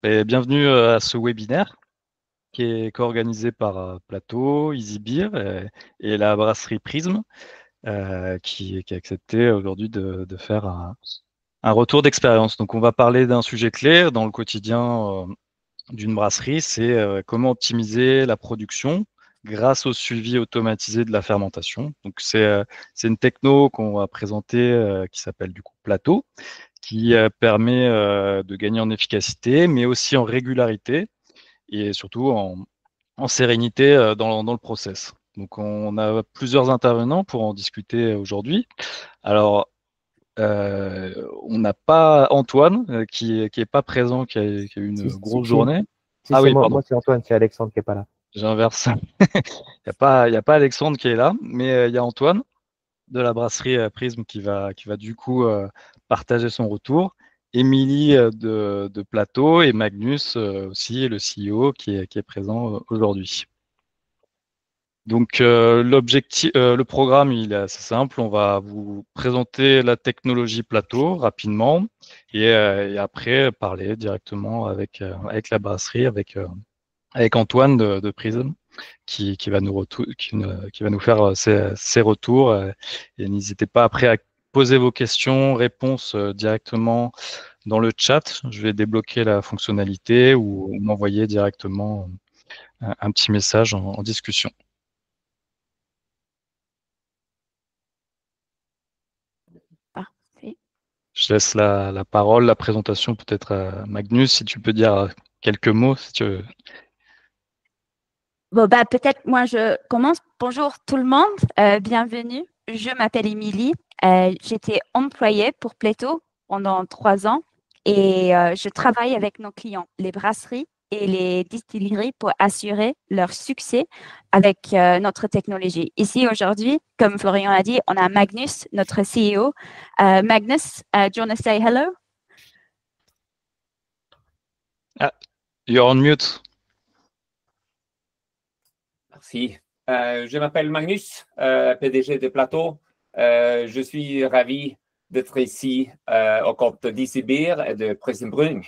Et bienvenue à ce webinaire qui est co-organisé par Plateau, EasyBeer et la brasserie Prism qui a accepté aujourd'hui de faire un retour d'expérience. Donc on va parler d'un sujet clé dans le quotidien d'une brasserie, c'est comment optimiser la production grâce au suivi automatisé de la fermentation. Donc c'est une techno qu'on va présenter qui s'appelle du coup Plateau qui permet de gagner en efficacité, mais aussi en régularité et surtout en sérénité dans le process. Donc, on a plusieurs intervenants pour en discuter aujourd'hui. Alors, on n'a pas Antoine qui est pas présent, qui a eu une Si, si, grosse si, journée. si, Ah c'est oui, moi, pardon, moi c'est Antoine, c'est Alexandre qui est pas là. j'inverse. Il y a pas Alexandre qui est là, mais il y a Antoine de la brasserie Prism qui va du coup partager son retour. Émilie de Plateau et Magnus aussi, le CEO qui est présent aujourd'hui. Donc le programme, il est assez simple. On va vous présenter la technologie Plateau rapidement et après parler directement avec la brasserie, avec Antoine de Prism qui va qui va nous faire ses retours. Et n'hésitez pas après à poser vos questions, réponses directement dans le chat. Je vais débloquer la fonctionnalité ou m'envoyer directement un petit message en discussion. Parfait. Je laisse la parole, la présentation peut-être à Magnus, si tu peux dire quelques mots, si tu veux. Bon, bah, peut-être moi je commence. Bonjour tout le monde, bienvenue. Je m'appelle Émilie. J'étais employée pour Plateau pendant 3 ans et je travaille avec nos clients, les brasseries et les distilleries pour assurer leur succès avec notre technologie. Ici aujourd'hui, comme Florian a dit, on a Magnus, notre CEO. Magnus, do you want to say hello? Ah, you're on mute. Merci. Je m'appelle Magnus, PDG de Plateau. Je suis ravi d'être ici au compte d'Isibir et de Pressenbrunn.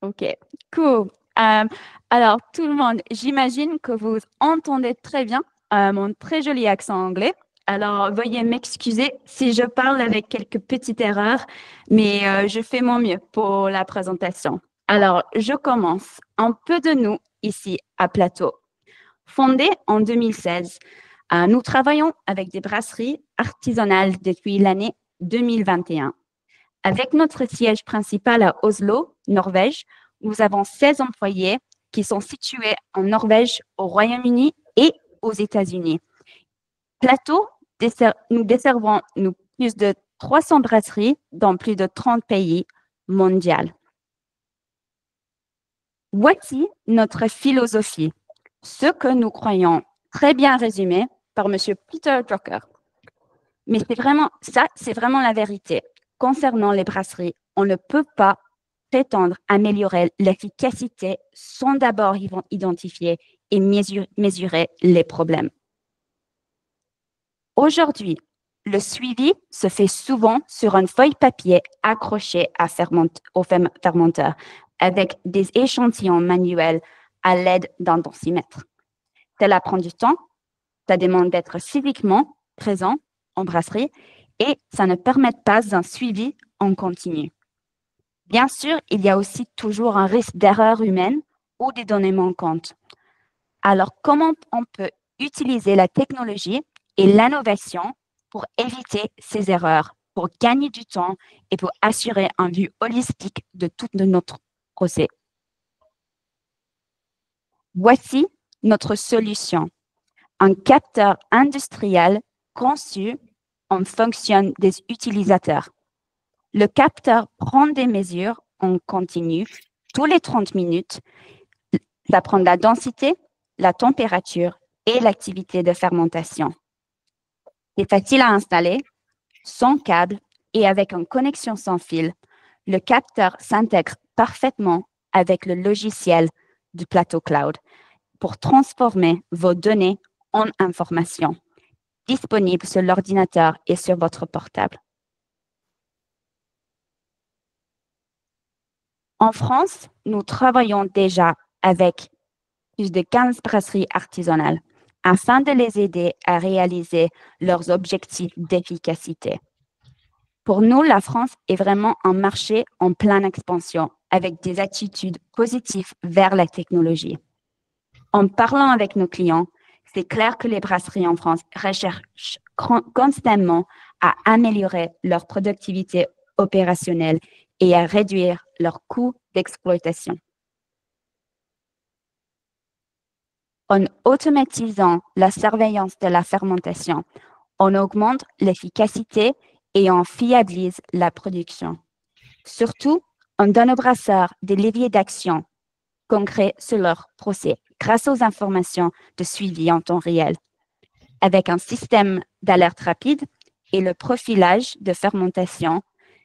OK, cool. Alors, tout le monde, j'imagine que vous entendez très bien mon très joli accent anglais. Alors, veuillez m'excuser si je parle avec quelques petites erreurs, mais je fais mon mieux pour la présentation. Alors, je commence. Un peu de nous ici à Plateau. Fondé en 2016, nous travaillons avec des brasseries artisanales depuis l'année 2021. Avec notre siège principal à Oslo, Norvège, nous avons 16 employés qui sont situés en Norvège, au Royaume-Uni et aux États-Unis. Plateau, nous desservons plus de 300 brasseries dans plus de 30 pays mondiaux. Voici notre philosophie, ce que nous croyons très bien résumé par M. Peter Drucker. Mais c'est vraiment la vérité. Concernant les brasseries, on ne peut pas prétendre améliorer l'efficacité sans d'abord identifier et mesurer les problèmes. Aujourd'hui, le suivi se fait souvent sur une feuille papier accrochée au fermenteur avec des échantillons manuels à l'aide d'un densimètre. Cela prend du temps, ça demande d'être physiquement présent en brasserie et ça ne permet pas un suivi en continu. Bien sûr, il y a aussi toujours un risque d'erreur humaine ou des données manquantes. Alors, comment on peut utiliser la technologie et l'innovation pour éviter ces erreurs, pour gagner du temps et pour assurer un vue holistique de tout notre procès? Voici notre solution. Un capteur industriel conçu en fonction des utilisateurs. Le capteur prend des mesures en continu tous les 30 minutes. Ça prend la densité, la température et l'activité de fermentation. C'est facile à installer, sans câble et avec une connexion sans fil. Le capteur s'intègre parfaitement avec le logiciel du Plateau Cloud pour transformer vos données en informations disponibles sur l'ordinateur et sur votre portable. En France, nous travaillons déjà avec plus de 15 brasseries artisanales afin de les aider à réaliser leurs objectifs d'efficacité. Pour nous, la France est vraiment un marché en pleine expansion avec des attitudes positives vers la technologie. En parlant avec nos clients, c'est clair que les brasseries en France recherchent constamment à améliorer leur productivité opérationnelle et à réduire leurs coûts d'exploitation. En automatisant la surveillance de la fermentation, on augmente l'efficacité et on fiabilise la production. Surtout, on donne aux brasseurs des leviers d'action concrets sur leur procès grâce aux informations de suivi en temps réel. Avec un système d'alerte rapide et le profilage de fermentation,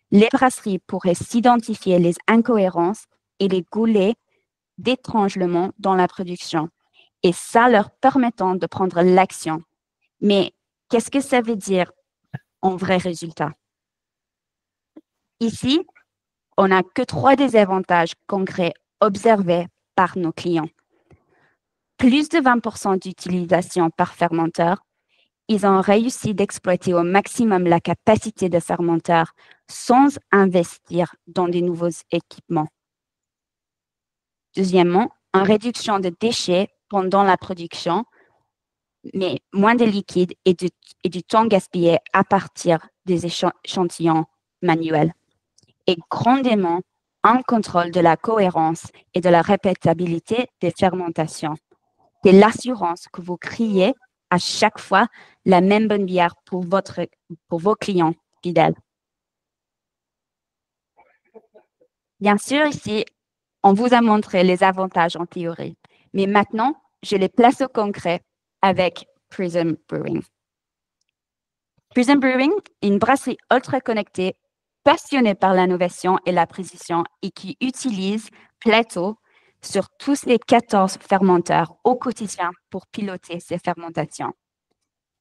les brasseries pourraient s'identifier les incohérences et les goulets d'étranglement dans la production, et ça leur permettant de prendre l'action. Mais qu'est-ce que ça veut dire en vrai résultat? Ici, on n'a que 3 désavantages concrets observés par nos clients. Plus de 20% d'utilisation par fermenteur, ils ont réussi d'exploiter au maximum la capacité de fermenteur sans investir dans de nouveaux équipements. Deuxièmement, une réduction de déchets pendant la production, mais moins de liquide et du temps gaspillé à partir des échantillons manuels. Et grandement, un contrôle de la cohérence et de la répétabilité des fermentations. C'est l'assurance que vous créez à chaque fois la même bonne bière pour vos clients fidèles. Bien sûr, ici, on vous a montré les avantages en théorie, mais maintenant, je les place au concret avec Prism Brewing. Prism Brewing est une brasserie ultra connectée, passionnée par l'innovation et la précision et qui utilise Plateau sur tous les 14 fermenteurs au quotidien pour piloter ces fermentations.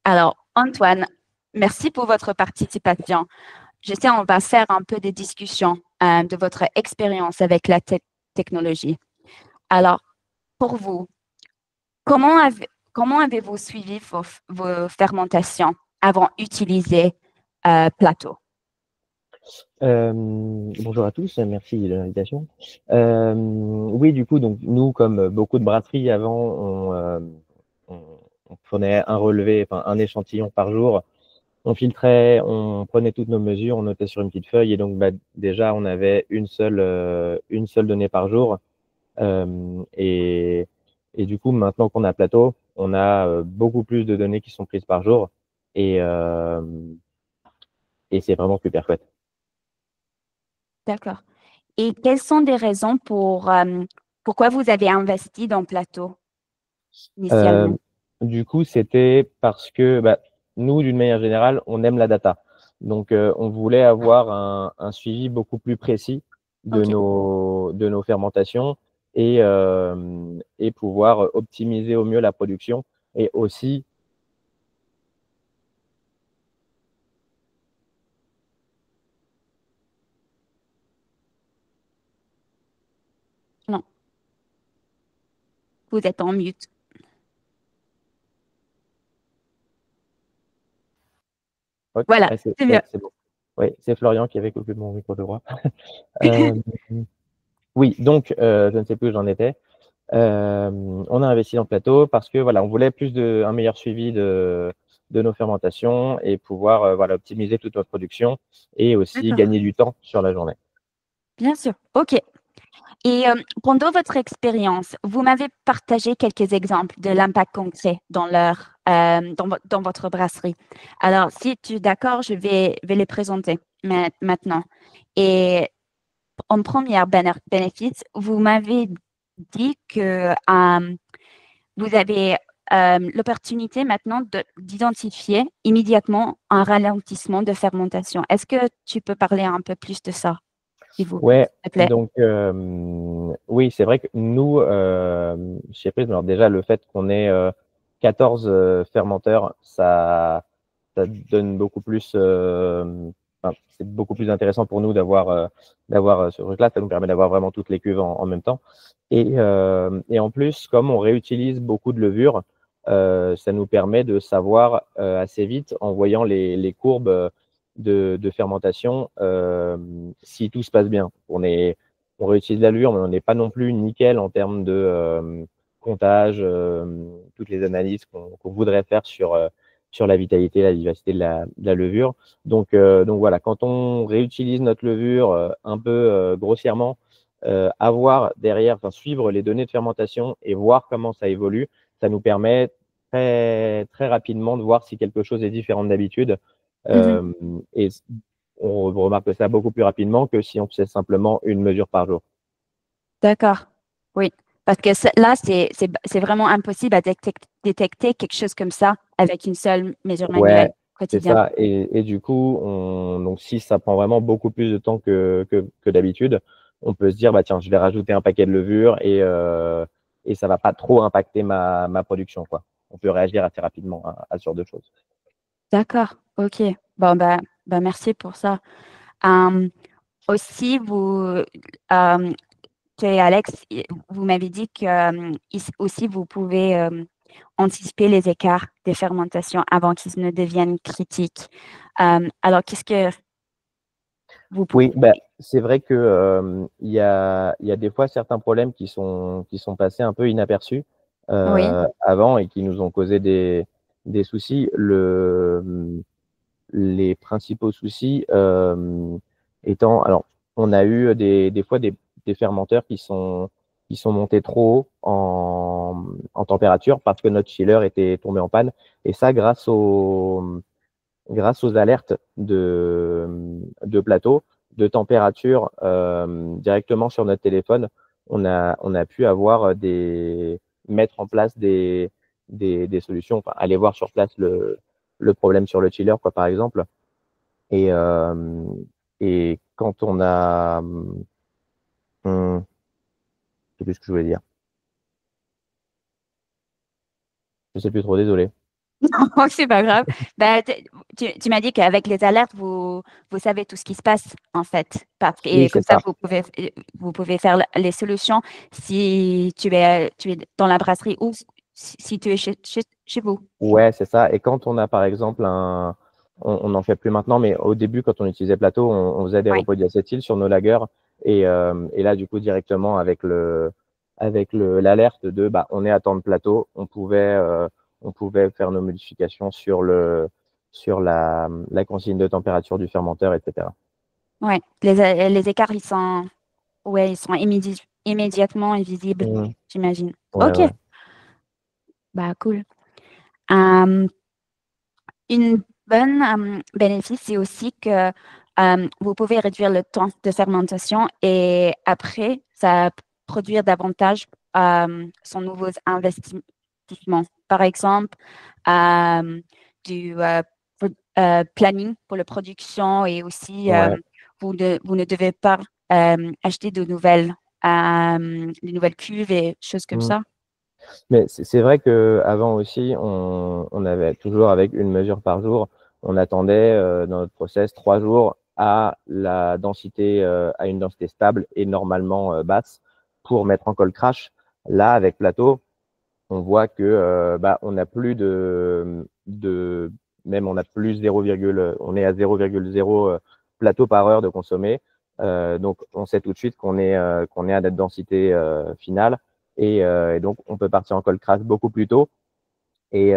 Alors, Antoine, merci pour votre participation. Je sais, on va faire un peu des discussions de votre expérience avec la technologie. Alors, pour vous, comment avez-vous suivi vos fermentations avant d'utiliser Plateau? Bonjour à tous, merci de l'invitation. Oui, du coup, donc nous, comme beaucoup de brasseries avant, on prenait un relevé, enfin un échantillon par jour. On filtrait, on prenait toutes nos mesures, on notait sur une petite feuille et donc déjà on avait une seule donnée par jour. Et du coup, maintenant qu'on a Plateau, on a beaucoup plus de données qui sont prises par jour et c'est vraiment super chouette. D'accord. Et quelles sont des raisons pourquoi vous avez investi dans Plateau initialement? Du coup, c'était parce que nous, d'une manière générale, on aime la data. Donc, on voulait avoir un suivi beaucoup plus précis de nos fermentations et pouvoir optimiser au mieux la production et aussi Non. Vous êtes en mute. Voilà, c'est mieux. C'est bon. Oui, c'est Florian qui avait coupé mon micro de droit. Oui, donc, je ne sais plus où j'en étais. On a investi dans Plateau parce que voilà, on voulait un meilleur suivi de nos fermentations et pouvoir optimiser toute notre production et aussi gagner du temps sur la journée. Bien sûr, ok. Et pendant votre expérience, vous m'avez partagé quelques exemples de l'impact concret dans votre brasserie. Alors, si tu es d'accord, je vais les présenter maintenant. Et en premier bénéfice, vous m'avez dit que vous avez l'opportunité maintenant d'identifier immédiatement un ralentissement de fermentation. Est-ce que tu peux parler un peu plus de ça, s'il vous plaît? Donc oui, c'est vrai que nous, chez Prism, alors déjà le fait qu'on ait 14 fermenteurs, ça donne beaucoup plus, c'est beaucoup plus intéressant pour nous d'avoir ce truc-là. Ça nous permet d'avoir vraiment toutes les cuves en même temps. Et en plus, comme on réutilise beaucoup de levure, ça nous permet de savoir assez vite, en voyant les courbes de fermentation, si tout se passe bien. On réutilise la levure, mais on n'est pas non plus nickel en termes de comptage, toutes les analyses qu'on voudrait faire sur la vitalité, la vivacité de la levure. Donc voilà, quand on réutilise notre levure un peu grossièrement, avoir derrière, suivre les données de fermentation et voir comment ça évolue, ça nous permet très, très rapidement de voir si quelque chose est différent d'habitude. Et on remarque ça beaucoup plus rapidement que si on faisait simplement une mesure par jour. D'accord. Oui. Parce que là, c'est vraiment impossible à détecter quelque chose comme ça avec une seule mesure manuelle Ouais, c'est quotidienne. ça. Et du coup, donc si ça prend vraiment beaucoup plus de temps que d'habitude, on peut se dire, bah tiens, je vais rajouter un paquet de levure et ça va pas trop impacter ma production, quoi. On peut réagir assez rapidement à ce genre de choses. D'accord. OK. Bon, merci pour ça. Aussi, toi et Alex, vous m'avez dit que aussi vous pouvez anticiper les écarts des fermentations avant qu'ils ne deviennent critiques. Alors, qu'est-ce que vous pouvez... Oui, c'est vrai que il y a des fois certains problèmes qui sont passés un peu inaperçus Oui, avant et qui nous ont causé des soucis. Les principaux soucis étant, alors, on a eu des fois des fermenteurs qui sont montés trop haut en température parce que notre chiller était tombé en panne. Et ça, grâce aux alertes de plateau, de température directement sur notre téléphone, on a pu avoir mettre en place des solutions, enfin, aller voir sur place le problème sur le chiller, quoi, par exemple. Et, quand on a, je sais plus ce que je voulais dire. Je sais plus trop, désolé. non, c'est pas grave. Tu m'as dit qu'avec les alertes, vous savez tout ce qui se passe, en fait. Oui, Et c'est comme ça, ça. vous pouvez faire les solutions si tu es dans la brasserie ou si tu es chez vous. Ouais, c'est ça. Et quand on a, par exemple, on n'en fait plus maintenant, mais au début, quand on utilisait Plateau, on faisait des Oui, repos diacétyl sur nos lagers. Et là, du coup, directement avec l'alerte de, bah, on est à temps de Plateau, on pouvait faire nos modifications sur la consigne de température du fermenteur, etc. ouais. Les écarts, ils sont immédiatement visibles, Mhm. j'imagine. Ouais, OK, ouais. cool. Euh, Une bonne bénéfice, c'est aussi que vous pouvez réduire le temps de fermentation et après, ça produire davantage son nouveaux investissements. Par exemple, du planning pour la production et aussi Ouais. vous ne devez pas acheter de nouvelles cuves et choses comme Mhm. ça. Mais c'est vrai qu'avant aussi, on avait toujours avec une mesure par jour, on attendait dans notre process 3 jours à une densité stable et normalement basse pour mettre en cold crash. Là, avec Plateau, on voit que on a plus même on a plus 0, on est à 0,0 plateau par heure de consommer. Donc on sait tout de suite qu'on est à notre densité finale et donc on peut partir en cold crash beaucoup plus tôt. Et,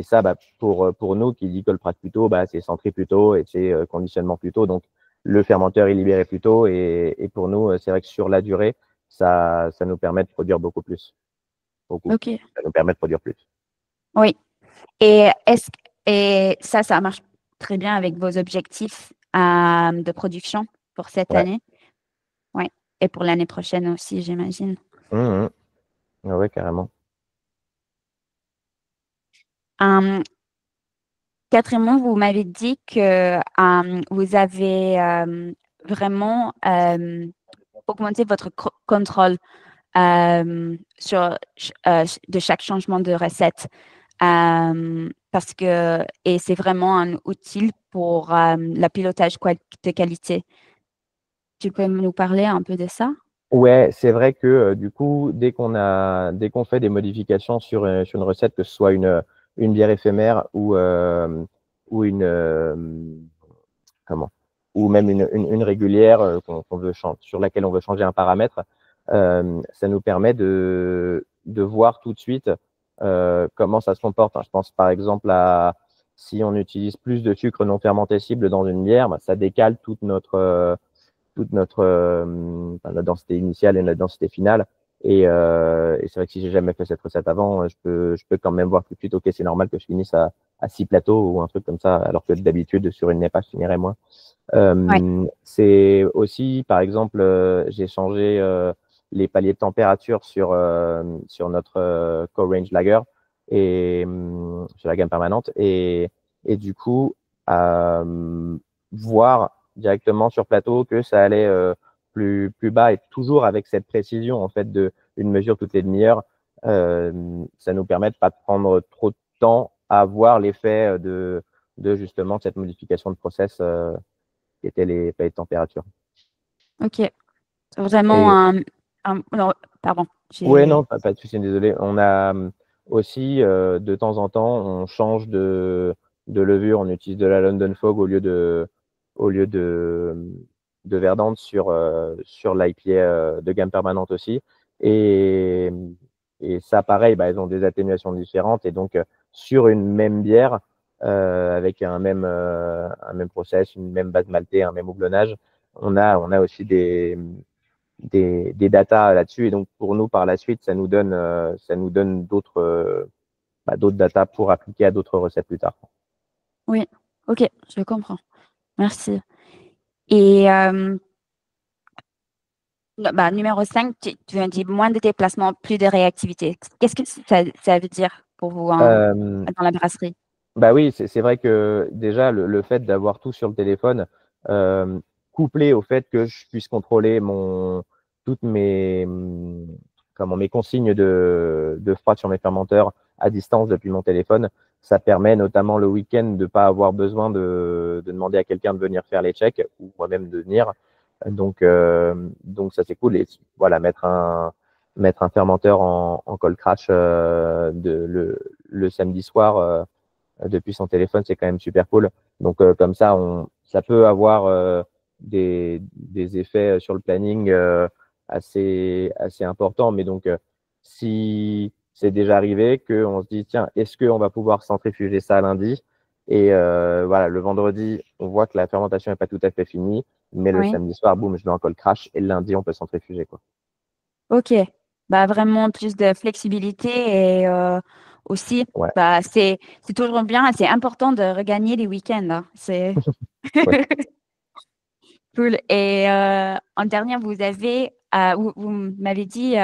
ça, pour nous qui dit cold crash plus tôt, c'est centré plus tôt et c'est conditionnement plus tôt. Donc le fermenteur est libéré plus tôt et pour nous, c'est vrai que sur la durée, ça nous permet de produire beaucoup plus. Beaucoup. OK. Ça nous permet de produire plus. Oui. Et ça marche très bien avec vos objectifs de production pour cette Ouais. année? Oui. Et pour l'année prochaine aussi, j'imagine. Mhm. Ouais, carrément. Quatrièmement, vous m'avez dit que vous avez vraiment augmenté votre contrôle de chaque changement de recette. Et c'est vraiment un outil pour le pilotage de qualité. Tu peux nous parler un peu de ça? Ouais, c'est vrai que du coup, dès qu'on fait des modifications sur une recette, que ce soit une bière éphémère ou une comment ou même une régulière qu'on veut sur laquelle on veut changer un paramètre, ça nous permet de voir tout de suite comment ça se comporte. Je pense par exemple à si on utilise plus de sucre non fermenté cible dans une bière, bah, ça décale notre densité initiale et notre densité finale. Et c'est vrai que si j'ai jamais fait cette recette avant, je peux quand même voir tout de suite, ok, c'est normal que je finisse à 6 plateaux ou un truc comme ça, alors que d'habitude, sur une NEPA, je finirais moins. Ouais. C'est aussi, par exemple, j'ai changé les paliers de température sur notre Core Range Lager et sur la gamme permanente. Et du coup, voir directement sur plateau que ça allait plus bas et toujours avec cette précision en fait de une mesure toutes les demi-heures, ça nous permet de pas prendre trop de temps à voir l'effet de justement cette modification de process qui étaient les paliers de température. OK. C'est vraiment Et non, pardon. ouais, non, pas de souci, désolé. On a aussi, de temps en temps, on change de levure. On utilise de la London Fog au lieu de Verdant sur l'IPA de gamme permanente aussi. Et, et ça, pareil, bah, elles ont des atténuations différentes. Et donc, sur une même bière, avec un même process, une même base maltée, un même houblonnage, on a aussi des datas là-dessus. Et donc, pour nous, par la suite, ça nous donne d'autres datas pour appliquer à d'autres recettes plus tard. Oui, OK, je comprends. Merci. Et numéro 5, tu as dit moins de déplacements, plus de réactivité. Qu'est-ce que ça veut dire pour vous Euh, dans la brasserie? Bah oui, c'est vrai que déjà, le fait d'avoir tout sur le téléphone, euh, couplé au fait que je puisse contrôler toutes mes consignes de froid sur mes fermenteurs à distance depuis mon téléphone, ça permet notamment le week-end de ne pas avoir besoin de demander à quelqu'un de venir faire les checks ou moi-même de venir. Donc ça, c'est cool. Et voilà, mettre un fermenteur en cold crash le samedi soir depuis son téléphone, c'est quand même super cool. Donc comme ça, ça peut avoir des effets sur le planning assez importants. Mais donc, si c'est déjà arrivé qu'on se dit, tiens, est-ce qu'on va pouvoir centrifuger ça lundi? Et voilà, le vendredi, on voit que la fermentation n'est pas tout à fait finie, mais le Oui. samedi soir, boum, je mets en cold crash et le lundi, on peut centrifuger, quoi. OK. Bah, vraiment plus de flexibilité et aussi, Ouais, bah, c'est toujours bien, c'est important de regagner les week-ends, hein. C'est ouais. cool. Et en dernier, vous m'avez dit,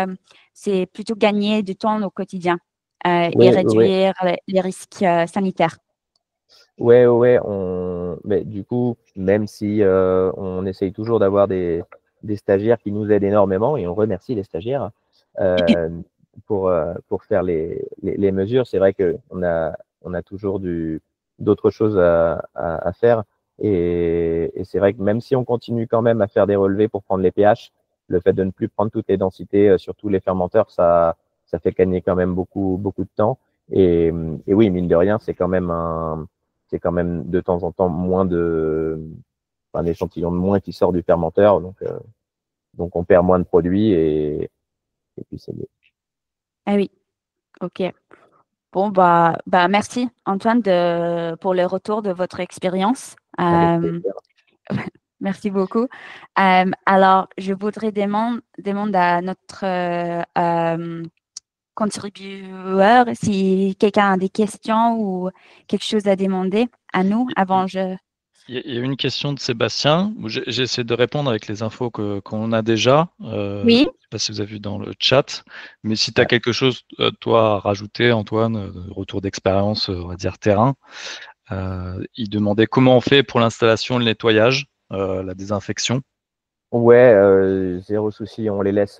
c'est plutôt gagner du temps au quotidien et Ouais, ouais. réduire les risques sanitaires. Ouais. Mais du coup, même si on essaye toujours d'avoir des stagiaires qui nous aident énormément, et on remercie les stagiaires euh, pour faire les mesures, c'est vrai qu'on a toujours d'autres choses à faire. Et c'est vrai que même si on continue quand même à faire des relevés pour prendre les pH, le fait de ne plus prendre toutes les densités sur tous les fermenteurs, ça fait gagner quand même beaucoup, beaucoup de temps. Et oui, mine de rien, c'est quand même de temps en temps un échantillon de moins qui sort du fermenteur, donc on perd moins de produits et puis c'est mieux. Ah oui, OK. Bon, merci Antoine pour le retour de votre expérience. Avec plaisir. Merci beaucoup. Alors, je voudrais demander à notre contributeur si quelqu'un a des questions ou quelque chose à demander à nous avant je. Il y a une question de Sébastien. J'ai essayé de répondre avec les infos qu'on a déjà. Je ne Oui. sais pas si vous avez vu dans le chat. Mais si tu as Ouais. quelque chose, toi, à rajouter, Antoine, retour d'expérience, on va dire terrain, il demandait comment on fait pour l'installation, le nettoyage, la désinfection. Ouais, zéro souci. On les laisse.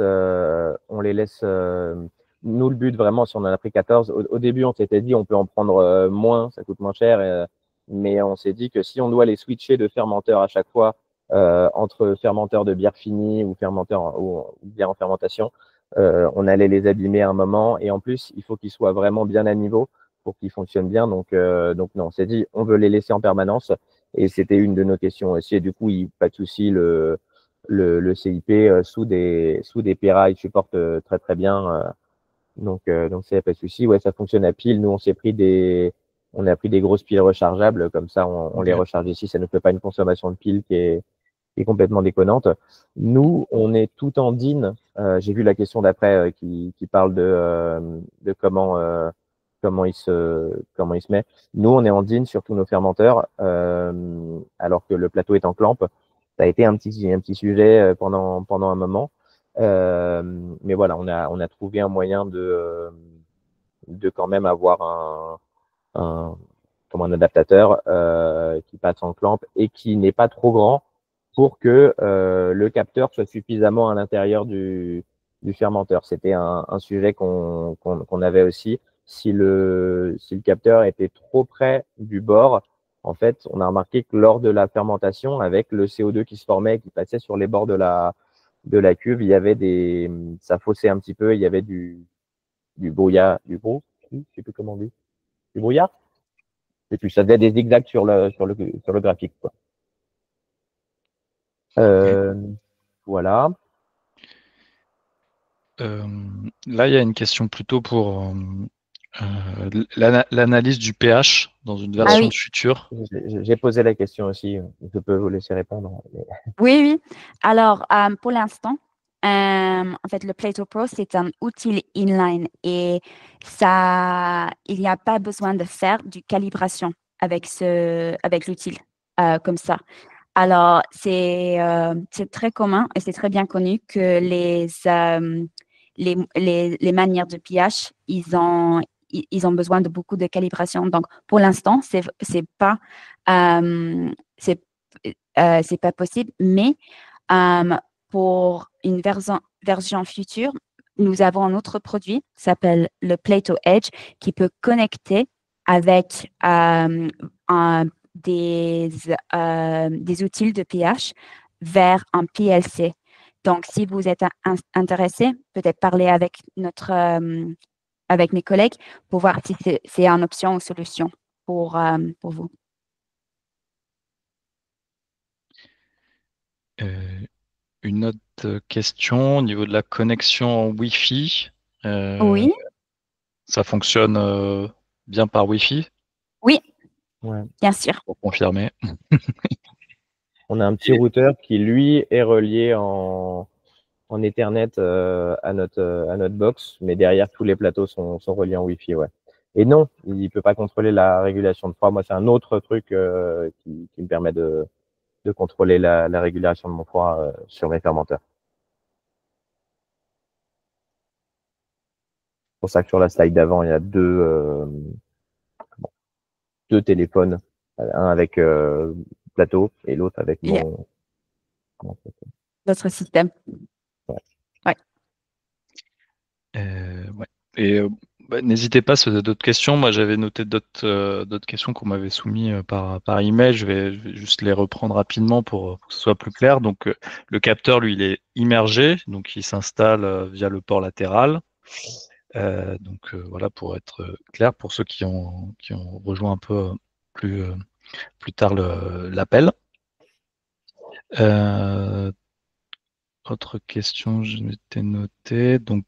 Nous, le but vraiment, si on en a pris 14, au début, on s'était dit on peut en prendre moins, ça coûte moins cher. mais on s'est dit que si on doit les switcher de fermenteur à chaque fois entre fermenteur de bière finie ou fermenteur ou bière en fermentation, on allait les abîmer à un moment. Et en plus, il faut qu'ils soient vraiment bien à niveau pour qu'ils fonctionnent bien. Donc non, on s'est dit, on veut les laisser en permanence. Et c'était une de nos questions aussi. Et du coup, pas de souci, le CIP sous des PERA, il supporte très très bien. Donc c'est pas de souci. Ouais, ça fonctionne à pile. Nous, on a pris des grosses piles rechargeables. Comme ça, on les recharge ici. Ça ne fait pas une consommation de piles qui est complètement déconnante. Nous, on est tout en DIN. J'ai vu la question d'après qui parle de comment il se met. Nous, on est en DIN sur tous nos fermenteurs, alors que le plateau est en clamp. Ça a été un petit sujet pendant un moment. Mais voilà, on a trouvé un moyen de quand même avoir comme un adaptateur qui passe en clamp et qui n'est pas trop grand pour que le capteur soit suffisamment à l'intérieur du fermenteur. C'était un sujet qu'on avait aussi. Si le capteur était trop près du bord, en fait, on a remarqué que lors de la fermentation, avec le CO2 qui se formait et qui passait sur les bords de la cuve, il y avait ça faussait un petit peu, il y avait du brouillard, je sais plus comment on dit, du brouillard. Et puis ça faisait des zigzags sur le graphique, quoi. Voilà. Là, il y a une question plutôt pour l'analyse du pH dans une version oui. future. J'ai posé la question aussi. Je peux vous laisser répondre. Oui, oui. Alors, pour l'instant, en fait, le Plato Pro, c'est un outil inline et il n'y a pas besoin de faire du calibration avec l'outil comme ça. Alors, c'est très commun et c'est très bien connu que les manières de pH, ils ont besoin de beaucoup de calibration. Donc, pour l'instant, c'est pas c'est pas possible, mais pour une version future, nous avons un autre produit qui s'appelle le Plato Edge qui peut connecter avec des outils de pH vers un PLC. Donc, si vous êtes intéressé, peut-être parler avec avec mes collègues pour voir si c'est une option ou solution pour vous. Une autre question au niveau de la connexion en Wi-Fi. Oui. Ça fonctionne bien par Wi-Fi? Oui, ouais. Bien sûr. Pour confirmer. On a un petit routeur qui, lui, est relié en Ethernet à notre box, mais derrière, tous les plateaux sont reliés en Wi-Fi, ouais. Et non, il ne peut pas contrôler la régulation de froid. Moi, c'est un autre truc qui me permet de contrôler la régulation de mon froid sur mes fermenteurs. C'est pour ça que sur la slide d'avant, il y a deux téléphones, un avec plateau et l'autre avec Notre système. Ouais. Et n'hésitez pas si vous avez d'autres questions. Moi, j'avais noté d'autres questions qu'on m'avait soumises par email. Je vais juste les reprendre rapidement pour que ce soit plus clair. Donc, le capteur, lui, il est immergé, donc il s'installe via le port latéral. Donc voilà, pour être clair, pour ceux qui ont rejoint un peu plus tard l'appel. Autre question, je m'étais noté. Donc,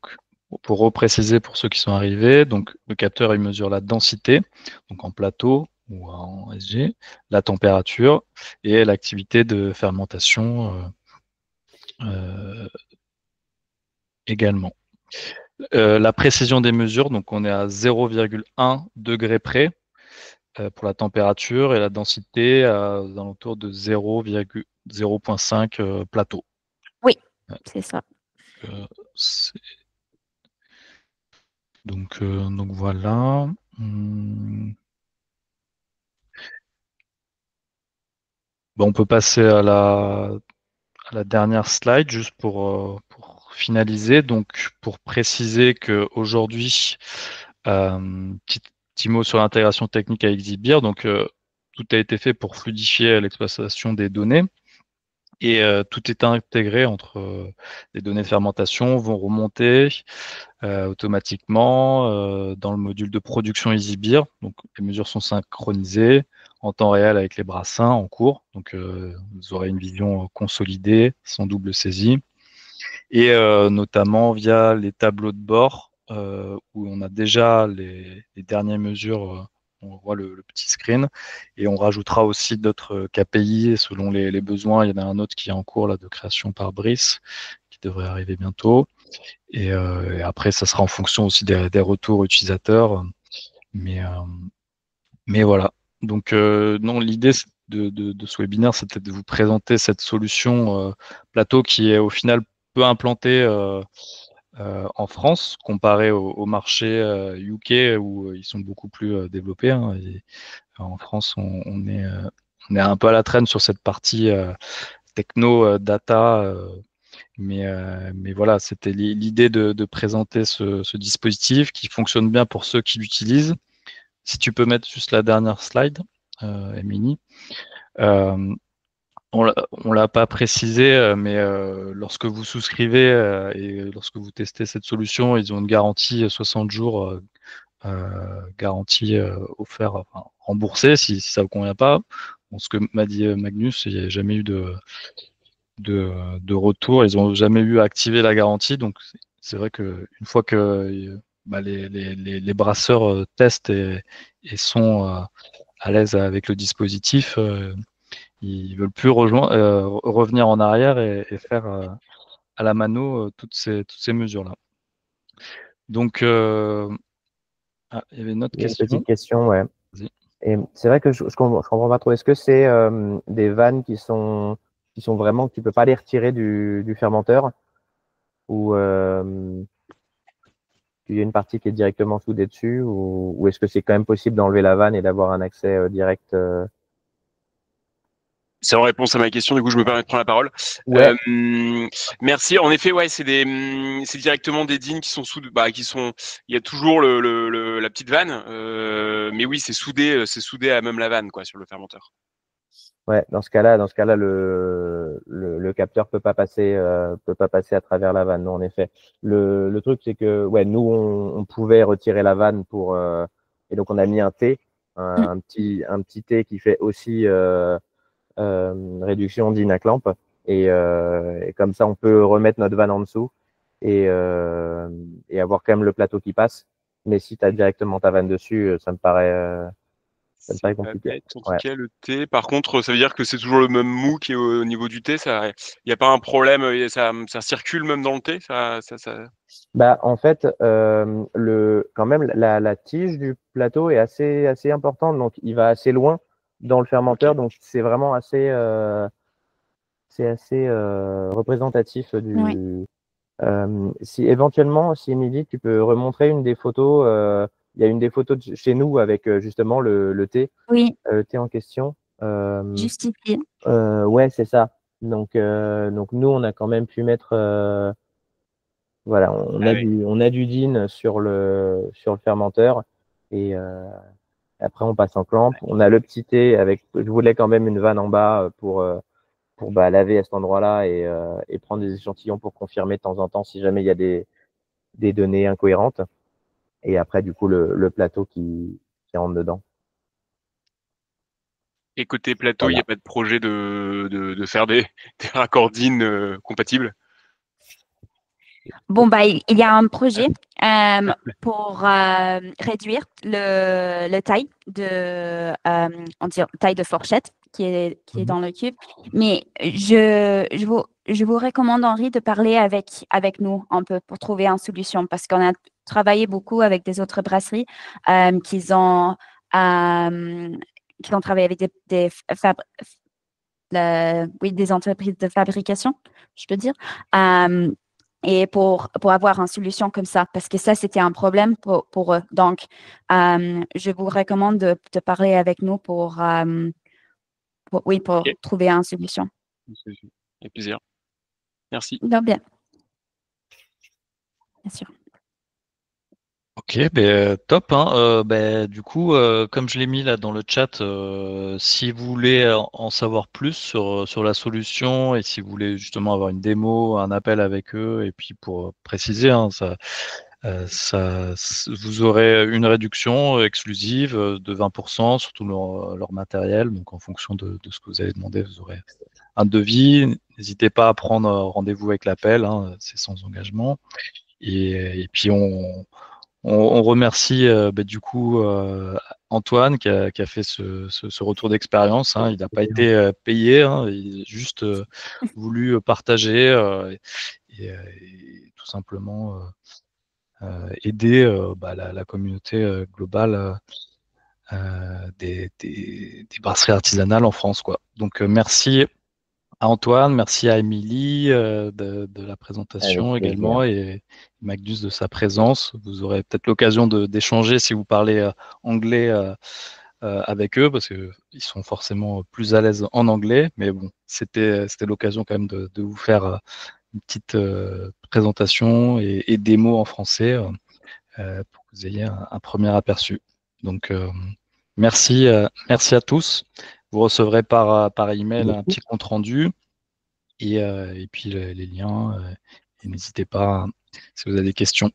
pour repréciser pour ceux qui sont arrivés, donc le capteur il mesure la densité, donc en plateau ou en SG, la température et l'activité de fermentation également. La précision des mesures, donc on est à 0,1 degré près pour la température et la densité aux alentours de 0,5 plateau. Oui, c'est ça. Donc voilà. Bon, on peut passer à la dernière slide juste pour finaliser. Donc pour préciser qu'aujourd'hui, petit mot sur l'intégration technique avec Zibir. Donc tout a été fait pour fluidifier l'exploitation des données. Et tout est intégré entre les données de fermentation vont remonter automatiquement dans le module de production EasyBeer. Donc les mesures sont synchronisées en temps réel avec les brassins en cours. Donc vous aurez une vision consolidée, sans double saisie. Et notamment via les tableaux de bord où on a déjà les dernières mesures. On voit le petit screen et on rajoutera aussi d'autres KPI selon les besoins. Il y en a un autre qui est en cours là, de création par Brice qui devrait arriver bientôt. Et après, ça sera en fonction aussi des retours utilisateurs. Mais voilà. Donc, non, l'idée de ce webinaire, c'était de vous présenter cette solution plateau qui est au final peu implantée en France, comparé au marché UK où ils sont beaucoup plus développés. Hein, et en France, on est un peu à la traîne sur cette partie techno, data. Mais voilà, c'était l'idée de présenter ce dispositif qui fonctionne bien pour ceux qui l'utilisent. Si tu peux mettre juste la dernière slide, Émilie. On l'a pas précisé, mais lorsque vous souscrivez et lorsque vous testez cette solution, ils ont une garantie 60 jours, garantie offerte, enfin, remboursée si ça ne vous convient pas. Bon, ce que m'a dit Magnus, il n'y a jamais eu de retour. Ils n'ont jamais eu à activer la garantie. Donc, c'est vrai qu'une fois que les brasseurs testent et sont à l'aise avec le dispositif, ils veulent plus revenir en arrière et faire à la mano toutes ces mesures-là. Donc, il y avait une autre Il y a une question. petite question, ouais. Vas-y. Et c'est vrai que je comprends pas trop. Est-ce que c'est des vannes qui sont vraiment que tu peux pas les retirer du fermenteur ou il y a une partie qui est directement soudée dessus ou est-ce que c'est quand même possible d'enlever la vanne et d'avoir un accès direct C'est en réponse à ma question, du coup je me permets de prendre la parole. Ouais. Merci. En effet, ouais, c'est directement des DIN qui sont il y a toujours la petite vanne, mais oui, c'est soudé à même la vanne, quoi, sur le fermenteur. Ouais, dans ce cas-là, le capteur peut pas passer à travers la vanne, non, en effet. Le truc, c'est que, ouais, nous, on pouvait retirer la vanne et donc on a mis un T, un petit T qui fait aussi réduction d'INACLAMP et comme ça, on peut remettre notre vanne en dessous et avoir quand même le plateau qui passe. Mais si tu as directement ta vanne dessus, ça me paraît compliqué. En tout cas, le T. Par contre, ça veut dire que c'est toujours le même mou qui est au niveau du T. Il n'y a pas un problème. Ça circule même dans le T. Bah, en fait, quand même, la tige du plateau est assez importante. Donc, il va assez loin dans le fermenteur. Okay. Donc, c'est vraiment assez représentatif du. Oui. Si éventuellement, si Émilie, tu peux remontrer une des photos. Il y a une des photos de chez nous avec justement le thé. Oui. Le thé en question. Justifié. Ouais, c'est ça. Donc nous, on a quand même pu mettre. Voilà, on a du DIN sur le fermenteur et après on passe en clamp. On a le petit thé avec. Je voulais quand même une vanne en bas pour laver à cet endroit-là et prendre des échantillons pour confirmer de temps en temps si jamais il y a des données incohérentes. Et après, du coup, le plateau qui rentre dedans. Et côté plateau, il n'y a pas de projet de faire des raccords DIN compatibles? Bon, bah, il y a un projet pour réduire le taille taille de fourchette qui est dans le cube. Mais je vous recommande, Henri, de parler avec nous un peu pour trouver une solution parce qu'on a travaillé beaucoup avec des autres brasseries qui ont travaillé avec des entreprises de fabrication, je peux dire. Et pour avoir une solution comme ça, parce que ça, c'était un problème pour eux. Donc, je vous recommande de parler avec nous pour trouver une solution. Avec plaisir. Merci. Non, bien sûr. Ok. Ok, top. Hein. Du coup, comme je l'ai mis là dans le chat, si vous voulez en savoir plus sur la solution et si vous voulez justement avoir une démo, un appel avec eux, et puis pour préciser, hein, vous aurez une réduction exclusive de 20% sur tout leur matériel. Donc en fonction de ce que vous avez demandé, vous aurez un devis. N'hésitez pas à prendre rendez-vous avec l'appel, hein, c'est sans engagement. Et puis on remercie du coup Antoine qui a fait ce retour d'expérience. Hein. Il n'a pas été payé, hein. Il a juste voulu partager et tout simplement aider la communauté globale des brasseries artisanales en France, quoi. Donc merci à Antoine, merci à Émilie de la Avec présentation plaisir. également et Magnus de sa présence. Vous aurez peut-être l'occasion d'échanger si vous parlez anglais avec eux parce qu'ils sont forcément plus à l'aise en anglais. Mais bon, c'était l'occasion quand même de vous faire une petite présentation et démo en français pour que vous ayez un premier aperçu. Donc, merci à tous. Vous recevrez par email un petit compte rendu et puis les liens. Et n'hésitez pas si vous avez des questions.